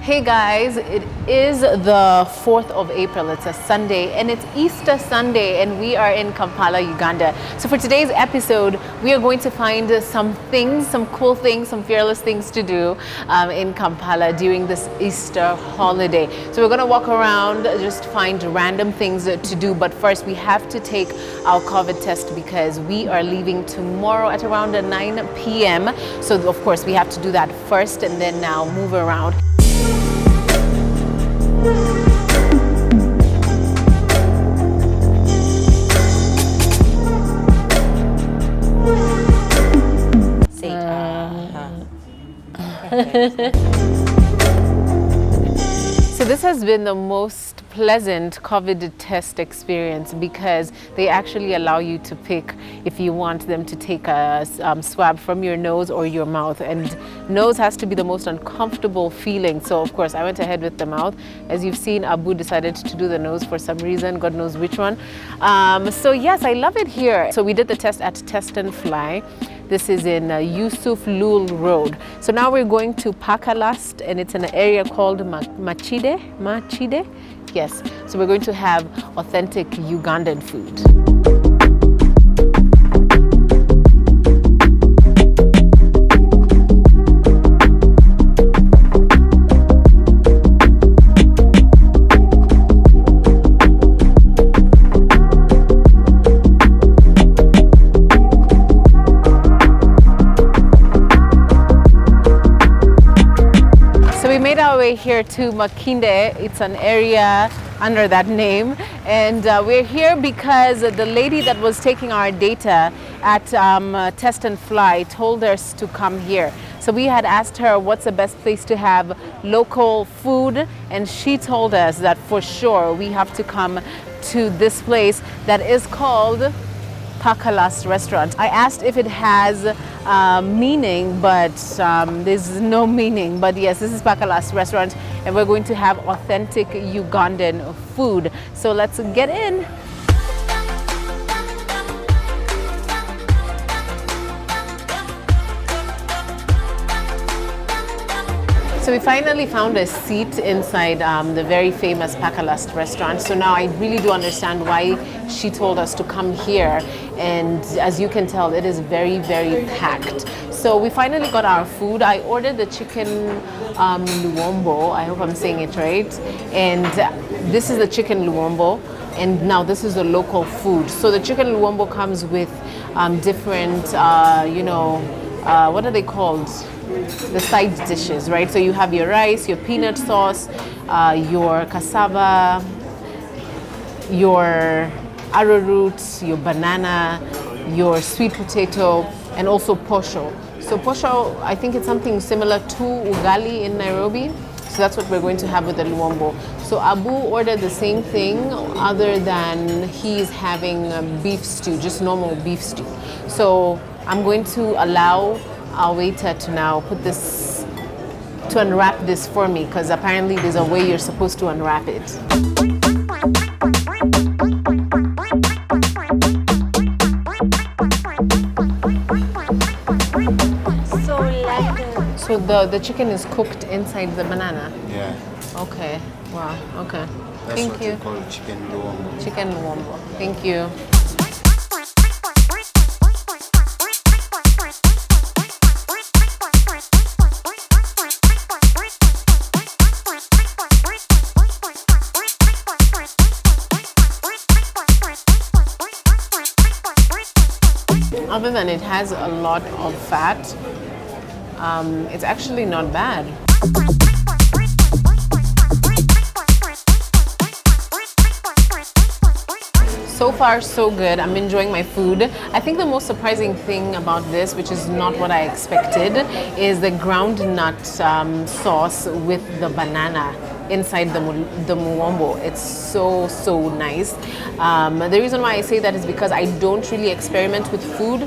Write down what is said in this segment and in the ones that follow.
Hey guys, it is the 4th of April. It's a Sunday and it's Easter Sunday and we are in Kampala, Uganda. So for today's episode, we are going to find some things, some cool things, some fearless things to do in Kampala during this Easter holiday. So we're going to walk around, just find random things to do. But first we have to take our COVID test because we are leaving tomorrow at around 9 p.m. So of course we have to do that first and then now move around. So this has been the most pleasant COVID test experience because they actually allow you to pick if you want them to take a swab from your nose or your mouth, and nose has to be the most uncomfortable feeling. So of course I went ahead with the mouth. As you've seen, Abu decided to do the nose for some reason, God knows which one. So yes, I love it here. So we did the test at Test and Fly. This is in Yusuf Lul Road. So now we're going to Pakalast and it's in an area called Machide. Yes, so we're going to have authentic Ugandan food. Here to Makinde. It's an area under that name, and we're here because the lady that was taking our data at Test and Fly told us to come here. So we had asked her what's the best place to have local food, and she told us that for sure we have to come to this place that is called Pakalas restaurant. I asked if it has meaning, but there's no meaning. But yes, this is Pakalas restaurant and we're going to have authentic Ugandan food. So let's get in. So we finally found a seat inside the very famous Pakalast restaurant. So now I really do understand why she told us to come here. And as you can tell, it is very, very packed. So we finally got our food. I ordered the chicken luombo. I hope I'm saying it right. And this is the chicken luombo. And now this is the local food. So the chicken luombo comes with different, what are they called? The side dishes, right? So you have your rice, your peanut sauce, your cassava, your arrowroot, your banana, your sweet potato, and also posho. So posho, I think it's something similar to ugali in Nairobi. So that's what we're going to have with the luombo. So Abu ordered the same thing other than he's having beef stew, just normal beef stew. So I'm going to allow our waiter to now put this, to unwrap this for me, because apparently there's a way you're supposed to unwrap it. So the chicken is cooked inside the banana? Yeah. Okay, wow, okay. That's Thank what you. We call chicken luombo. Chicken luombo, thank you. Other than it has a lot of fat, it's actually not bad. So far, so good. I'm enjoying my food. I think the most surprising thing about this, which is not what I expected, is the ground nut sauce with the banana inside the muombo. It's so nice. The reason why I say that is because I don't really experiment with food.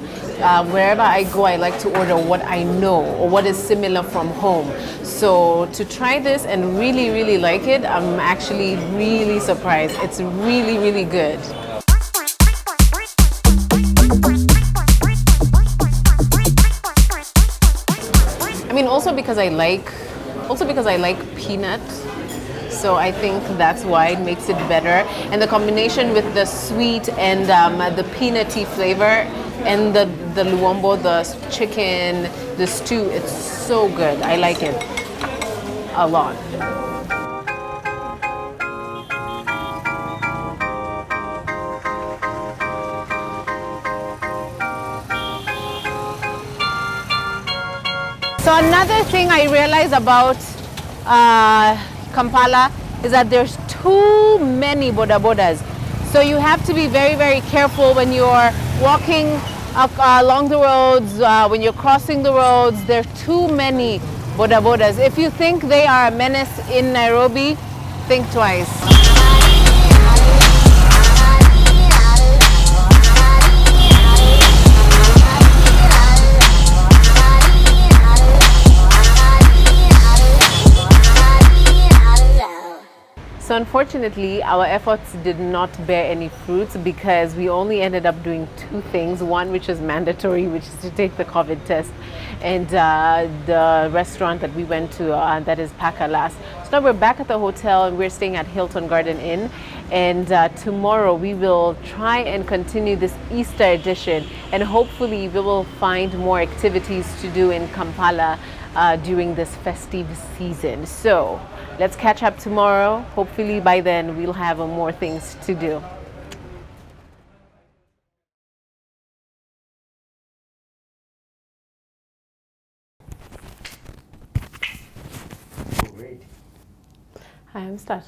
Wherever I go, I like to order what I know or what is similar from home. So to try this and really like it, I'm actually really surprised. It's really good. I mean, also because I like Also because I like peanut. So I think that's why it makes it better. And the combination with the sweet and the peanutty flavor and the luombo, the chicken, the stew, it's so good. I like it a lot. So another thing I realized about Kampala is that there's too many boda bodas. So you have to be very, very careful when you're walking along the roads, when you're crossing the roads. There are too many boda bodas. If you think they are a menace in Nairobi, think twice. So unfortunately, our efforts did not bear any fruits because we only ended up doing two things. One, which is mandatory, which is to take the COVID test, and the restaurant that we went to, that is Pakalas. So now we're back at the hotel and we're staying at Hilton Garden Inn. And tomorrow we will try and continue this Easter edition, and hopefully we will find more activities to do in Kampala during this festive season. So let's catch up tomorrow. Hopefully by then we'll have more things to do. Hi, I'm start.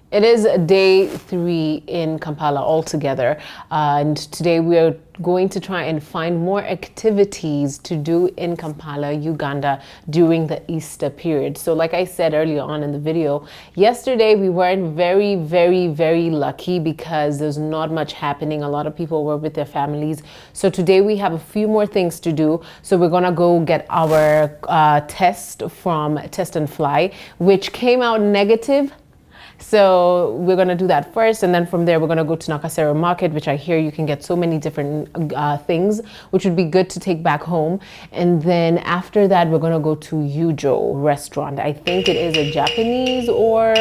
It is day 3 in Kampala altogether, and today we are going to try and find more activities to do in Kampala, Uganda during the Easter period. So like I said earlier on in the video, yesterday we weren't very lucky because there's not much happening. A lot of people were with their families. So today we have a few more things to do. So we're gonna go get our test from Test and Fly, which came out negative. So we're going to do that first, and then from there we're going to go to Nakasero Market, which I hear you can get so many different things, which would be good to take back home. And then after that we're going to go to Yujo restaurant. I think it is a Japanese or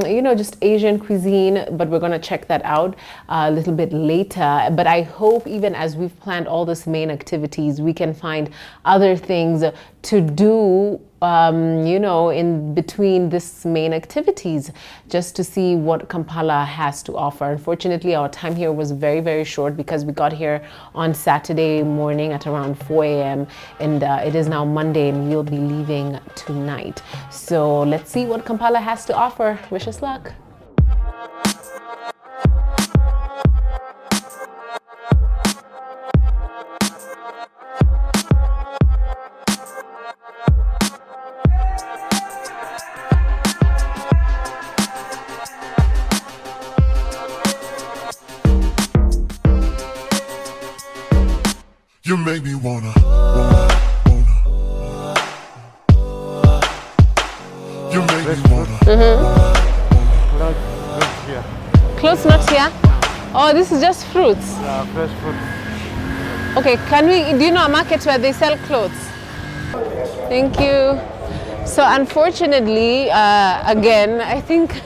you know, just Asian cuisine, but we're going to check that out a little bit later. But I hope even as we've planned all this main activities, we can find other things to do you know, in between this main activities, just to see what Kampala has to offer. Unfortunately, our time here was very short because we got here on Saturday morning at around 4 a.m. and it is now Monday and we'll be leaving tonight. So let's see what Kampala has to offer. Wish us luck. You make me wanna. You make me wanna. Clothes not here? Oh, this is just fruits. Yeah, fresh fruit. Okay, do you know a market where they sell clothes? Thank you. So unfortunately, again, I think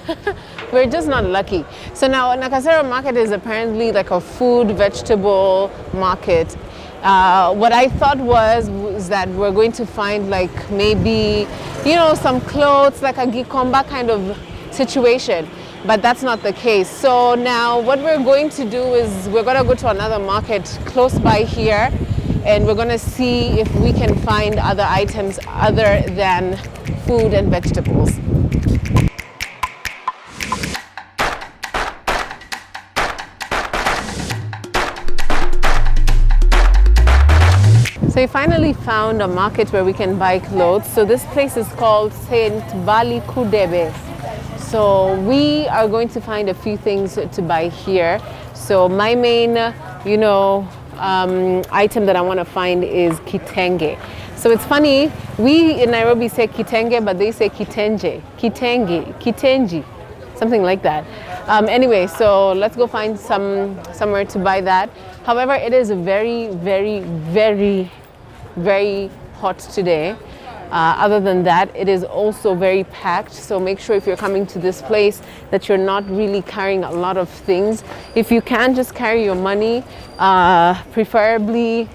we're just not lucky. So now Nakasero Market is apparently like a food, vegetable market. What I thought was that we're going to find like maybe, you know, some clothes, like a Gikomba kind of situation, but that's not the case. So now what we're going to do is we're going to go to another market close by here, and we're going to see if we can find other items other than food and vegetables. So we finally found a market where we can buy clothes. So this place is called Saint Bali Kudebe. So we are going to find a few things to buy here. So my main, you know, item that I want to find is kitenge. So it's funny, we in Nairobi say kitenge, but they say kitenje, kitenji, something like that. Anyway, so let's go find somewhere to buy that. However, it is very hot today. Other than that, it is also very packed. So make sure if you're coming to this place that you're not really carrying a lot of things. If you can, just carry your money, preferably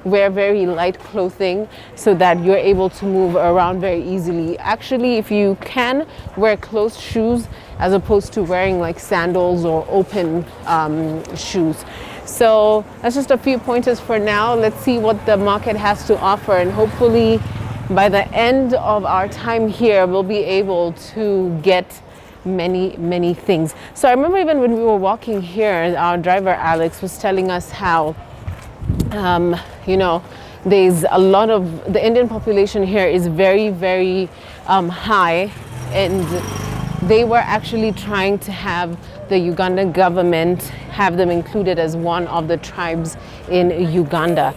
wear very light clothing so that you're able to move around very easily. Actually, if you can, wear closed shoes as opposed to wearing like sandals or open shoes. So that's just a few pointers for now. Let's see what the market has to offer, and hopefully by the end of our time here, we'll be able to get many things. So I remember even when we were walking here, our driver Alex was telling us how you know, there's a lot of the Indian population here is very high, and they were actually trying to have the Ugandan government have them included as one of the tribes in Uganda.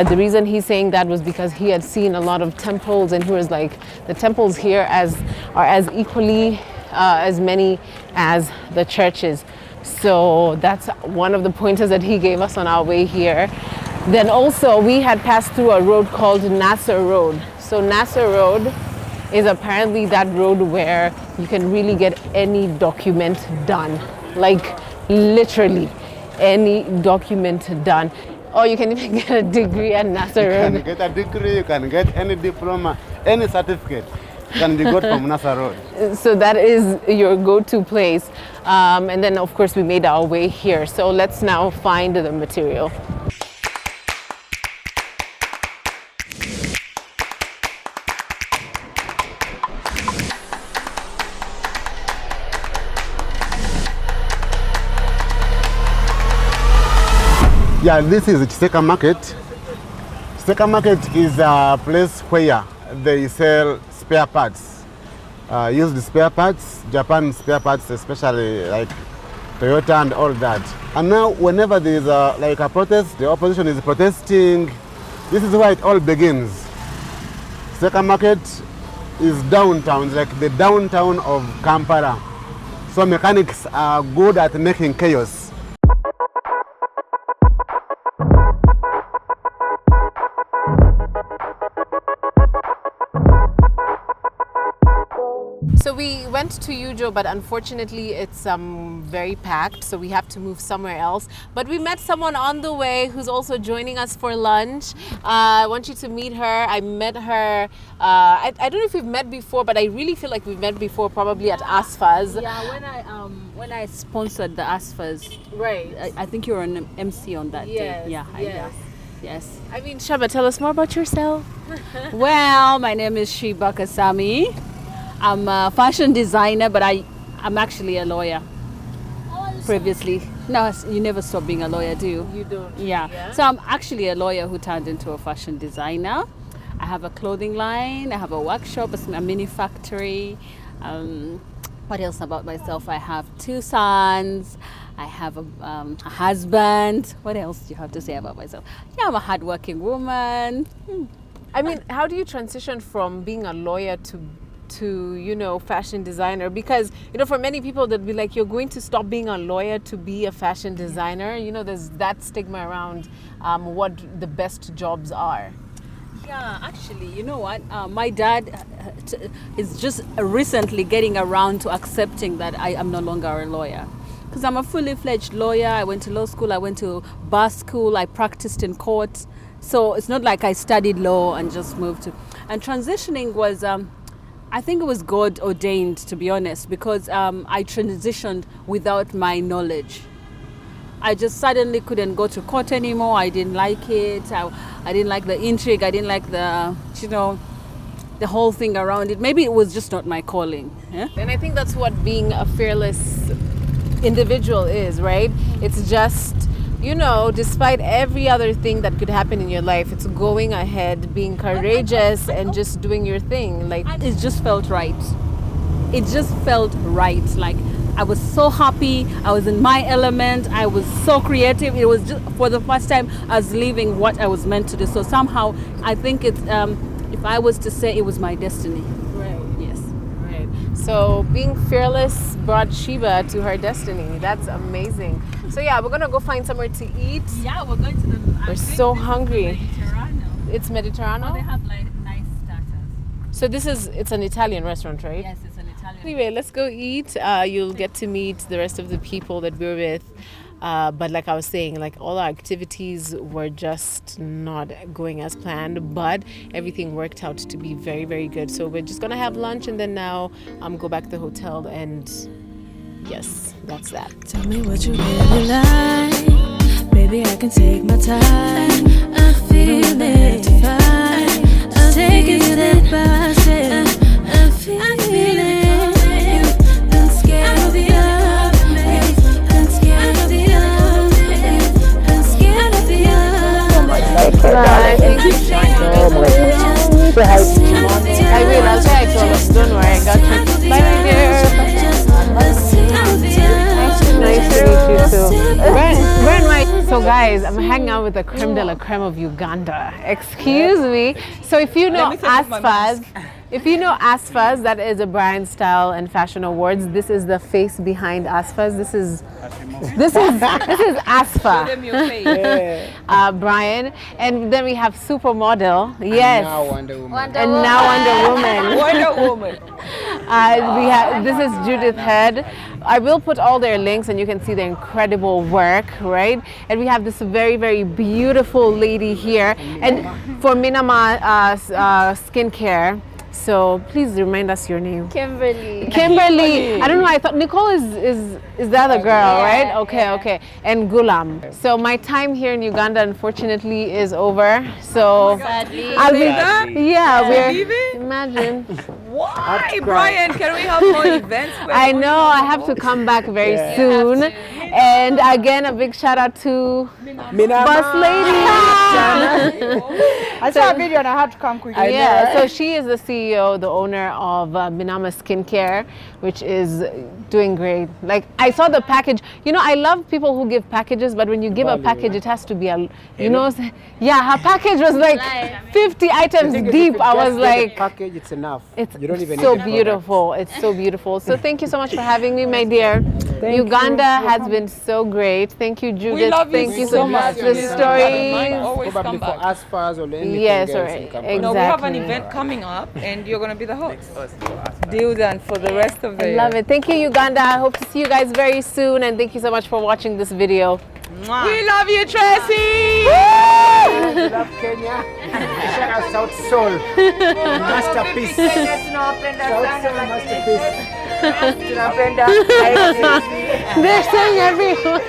The reason he's saying that was because he had seen a lot of temples, and he was like, the temples here are as equally as many as the churches. So that's one of the pointers that he gave us on our way here. Then also we had passed through a road called Nasser Road. So Nasser Road is apparently that road where you can really get any document done. Like literally any document done. Or you can even get a degree at Nasser Road. You can get a degree, you can get any diploma, any certificate can be got from Nasser Road. So that is your go-to place. And then of course we made our way here. So let's now find the material. Yeah, this is Chiseka Market. Chiseka Market is a place where they sell spare parts, used spare parts, Japan spare parts, especially like Toyota and all that. And now whenever there is like a protest, the opposition is protesting, this is where it all begins. Chiseka Market is downtown, like the downtown of Kampala. So mechanics are good at making chaos. So we went to Ujo, but unfortunately it's very packed, so we have to move somewhere else. But we met someone on the way who's also joining us for lunch. I want you to meet her. I met her, I don't know if we've met before, but I really feel like we've met before, probably at ASFA's. Yeah, when I sponsored the ASFA's, Right. I think you were an MC on that Yes, day. Yeah, yes. yes. I mean, Shaba, tell us more about yourself. Well, my name is Shiba Kasami. I'm a fashion designer, but I'm actually a lawyer. Previously, no, you never stop being a lawyer, do you? You don't. Yeah. So I'm actually a lawyer who turned into a fashion designer. I have a clothing line. I have a workshop, a mini factory. What else about myself? I have 2 sons. I have a husband. What else do you have to say about myself? Yeah, I'm a hardworking woman. I mean, how do you transition from being a lawyer to you know, fashion designer? Because, you know, for many people they'd be like, you're going to stop being a lawyer to be a fashion designer. You know, there's that stigma around what the best jobs are. Yeah, actually, you know what? My dad is just recently getting around to accepting that I am no longer a lawyer. Because I'm a fully fledged lawyer. I went to law school, I went to bar school, I practiced in court. So it's not like I studied law and just moved to. And transitioning was, I think it was God ordained, to be honest, because I transitioned without my knowledge. I just suddenly couldn't go to court anymore. I didn't like it. I didn't like the intrigue. I didn't like the, you know, the whole thing around it. Maybe it was just not my calling. Yeah? And I think that's what being a fearless individual is, right? It's just, you know, despite every other thing that could happen in your life, it's going ahead, being courageous and just doing your thing. Like, it just felt right. It just felt right. Like, I was so happy. I was in my element. I was so creative. It was just, for the first time, I was living what I was meant to do. So somehow, I think it's, if I was to say, it was my destiny. right. Yes. Right. So being fearless brought Sheba to her destiny. That's amazing. So yeah, we're gonna go find somewhere to eat. Yeah, we're going to the. We're so hungry. Mediterranean. It's Mediterranean. They have like nice starters. So it's an Italian restaurant, right? Yes, it's an Italian. Anyway, let's go eat. You'll get to meet the rest of the people that we're with. But like I was saying, like all our activities were just not going as planned, but everything worked out to be very, very good. So we're just gonna have lunch and then now go back to the hotel, and yes, that's that. Tell me what you really like. Baby, I can take my time. I feel it fine. I'll take it step by step. I feel it. I'm scared of the love. I'm scared of the love. I'm scared of the love. Bye. Thank you so much. I will. I'll try to call us. Don't worry. I got you. Bye, my dear. Nice to meet you too. Where am I? So guys, I'm hanging out with the creme de la creme of Uganda. Excuse me. So if you know Asfaz, that is a Brian Style and Fashion Awards. This is the face behind Asfaz. This is Asfa. Brian, and then we have Supermodel. Yes. Now Wonder Woman. And now Wonder Woman. Wonder Woman. This is Judith Head. I will put all their links and you can see their incredible work, right? And we have this very, very beautiful lady here, and for Minama Skincare. So please remind us your name. Kimberly. I don't know. I thought Nicole is the other girl, right? Okay. And Gulam. So my time here in Uganda, unfortunately, is over. So Sadly. I'll be. Yeah, we're. leaving? Imagine. Why, Brian? Can we have more events? I know. I have to come back very soon. And again, a big shout out to Boss Lady. I saw a video and I had to come quickly. Yeah, so she is the CEO, the owner of Minama Skincare, which is doing great. Like, I saw the package. You know, I love people who give packages, but when you give a package, it has to be her package was like 50 items deep. I was like, package, it's enough. It's you don't even so need beautiful. It's so beautiful. So thank you so much for having me, my dear. Uganda has been so great. Thank you, Judith. We love Thank you so so much. much. The story. Always Probably come for back. as far as or anything Yes, else right. in Kampala. No, we have an Exactly. event coming up and you're going to be the host. Deal done for the rest of the I year. love it. Thank you, Uganda. I hope to see you guys very soon, and thank you so much for watching this video. We love you, Tracy! We love Kenya. Shout out South Soul. Masterpiece. South Soul masterpiece. They're saying everyone.